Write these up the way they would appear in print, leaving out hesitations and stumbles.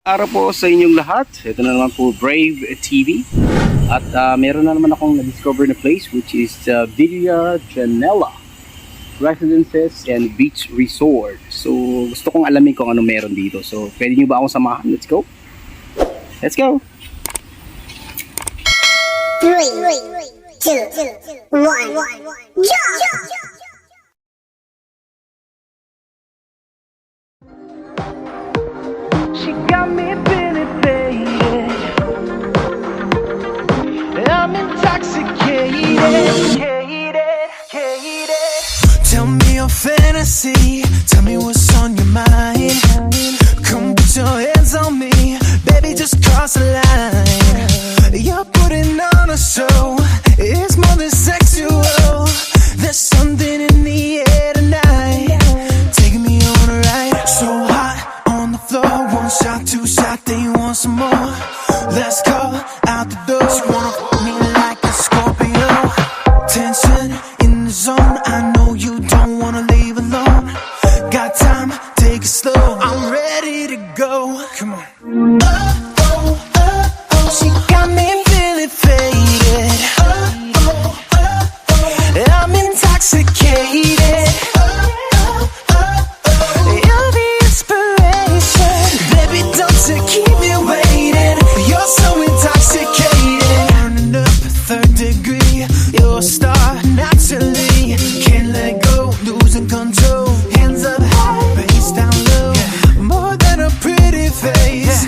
Araw po sa inyong lahat. Ito na naman po Brave TV. At meron na naman akong na-discover na place which is Villa Janella Residences and Beach Resort. So gusto kong alamin kung ano meron dito. So pwede nyo ba akong samahan? Let's go! Let's go! 3, 2, 1, jump! She got me feeling faded. I'm intoxicated. Tell me your fantasy. Tell me what's on your mind. Come put your hands on me, baby. Just cross the line. You're putting on a show. It's more than sexual. There's something in the air tonight. Taking me on a ride. So hot on the floor. One shot, two shot, then you want some more. Let's go out the door. She wanna fuck me like a Scorpio. Tension in the zone. I know you don't wanna leave alone. Got time, take it slow. I'm ready to go. Come on. She got me feeling faded. I'm intoxicated. You're the inspiration, baby. Don't you keep me waiting. You're so intoxicated. Turning up a third degree. You're a star naturally. Can't let go, losing control. Hands up high, face down low. More than a pretty face.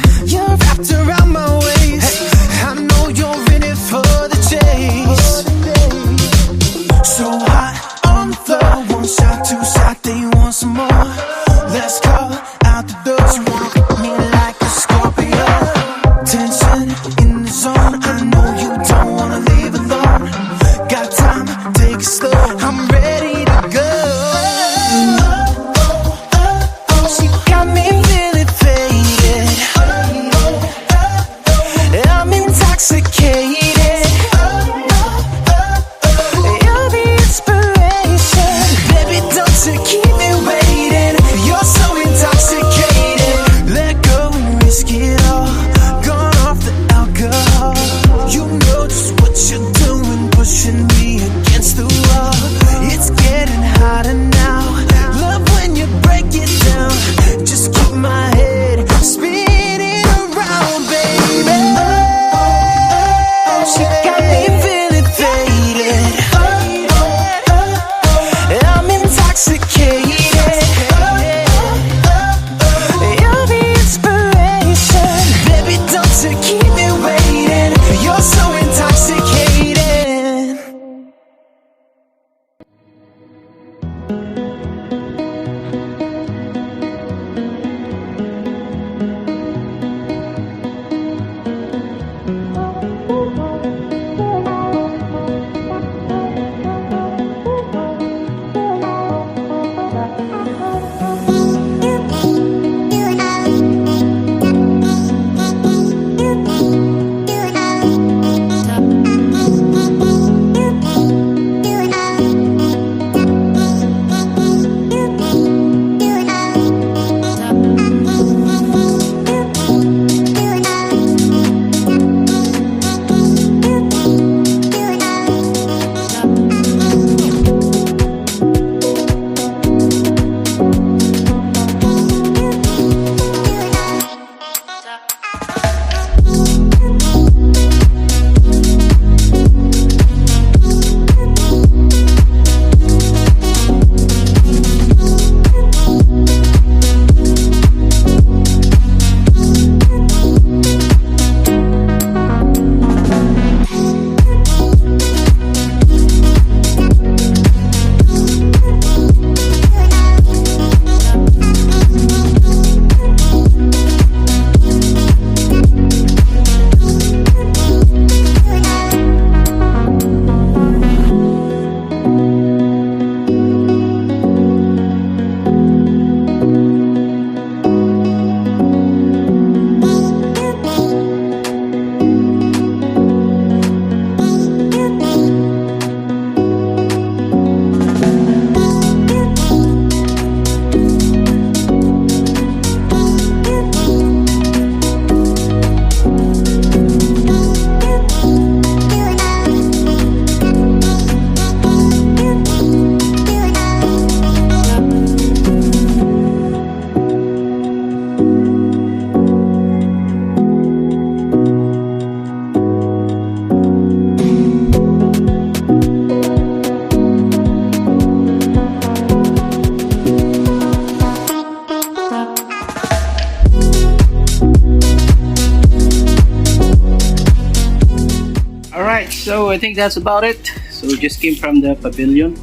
Alright, so I think that's about it. So we just came from the pavilion.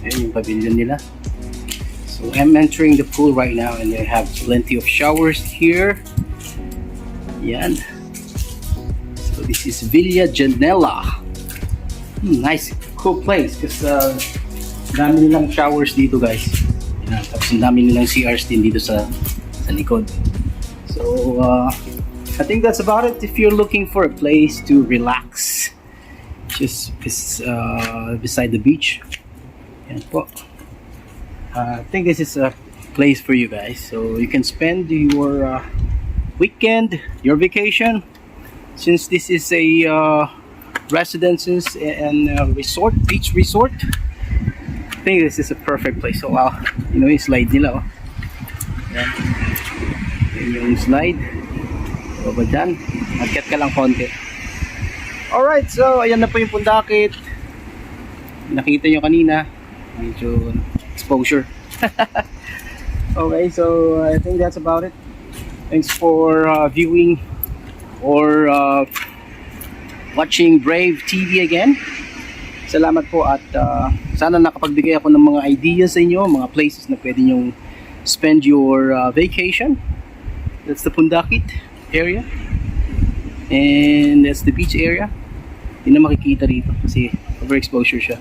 Ayan yung pavilion nila. So I'm entering the pool right now and they have plenty of showers here. Yan. So this is Villa Janella. Nice, cool place because dami nilang showers dito guys. Yan. Tapos ang dami nilang CRs din dito sa likod. So I think that's about it if you're looking for a place to relax just beside the beach. Yan po. I think this is a place for you guys, so you can spend your weekend, your vacation, since this is a residences and resort, beach resort. I think this is a perfect place. So wow, you know yung slide nila oh. Yan. Yan yung slide. Baba dyan, agkat ka lang konti. Alright, so ayan na po yung Pundaquit. Nakita nyo kanina, medyo exposure. Okay, so I think that's about it. Thanks for viewing or watching Brave TV again. Salamat po at sana nakapagbigay ako ng mga ideas sa inyo, mga places na pwede nyong spend your vacation. That's the Pundaquit area and that's the beach area. Hindi na makikita rito kasi overexposure siya.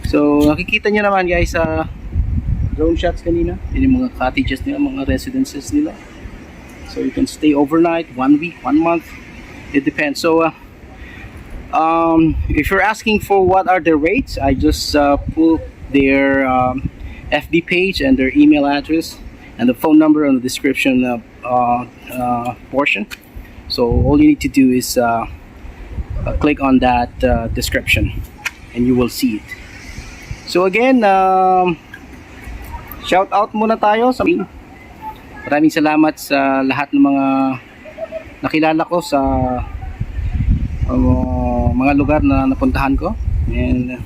So nakikita nyo naman guys sa drone shots kanina, yun yung mga cottages nila, mga residences nila. So you can stay overnight, 1 week, 1 month, it depends. So if you're asking for what are the rates, I just put their FB page and their email address and the phone number on the description portion. So all you need to do is click on that description and you will see it. So again, shout out muna tayo sa maraming salamat sa lahat ng mga nakilala ko sa mga lugar na napuntahan ko, and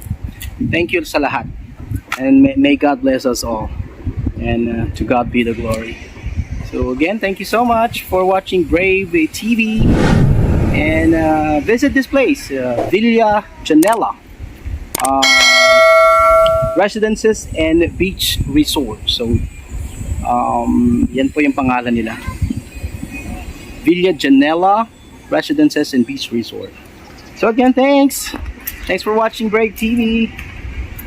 thank you sa lahat, and may God bless us all, and to God be the glory. So again, thank you so much for watching Brave TV, and visit this place, Villa Janella Residences and Beach Resort. So yan po yung pangalan nila, Villa Janella Residences and Beach Resort. So again, thanks for watching Brave TV,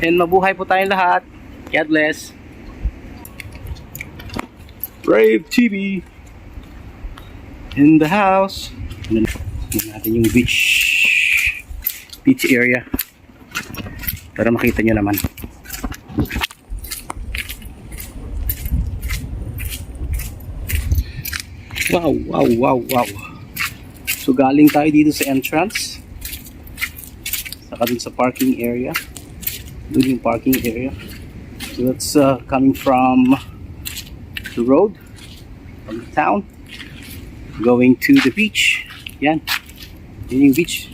and mabuhay po tayong lahat. God bless. Brave TV in the house. Tignan natin yung beach area para makita nyo naman. Wow. So galing tayo dito sa entrance, saka dun sa parking area. Dun yung parking area. So that's coming from the road, from the town, going to the beach. Yan yung beach.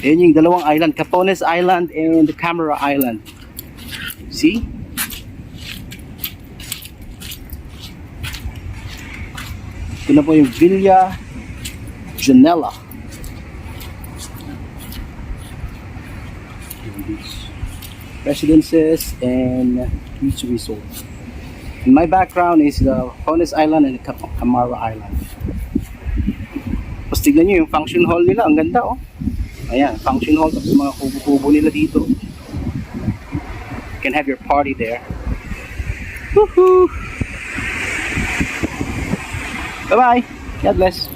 Yan yung dalawang island, Capones Island and the Camera Island. See? Ito na po yung Villa Janella Residences and Beach Resort. And my background is the Capones Island and the Camara Island. Tapos tignan nyo yung function hall nila, ang ganda oh. Ayan, function hall, tapos mga kubo-kubo nila dito. You can have your party there. Woohoo! Bye-bye! God bless!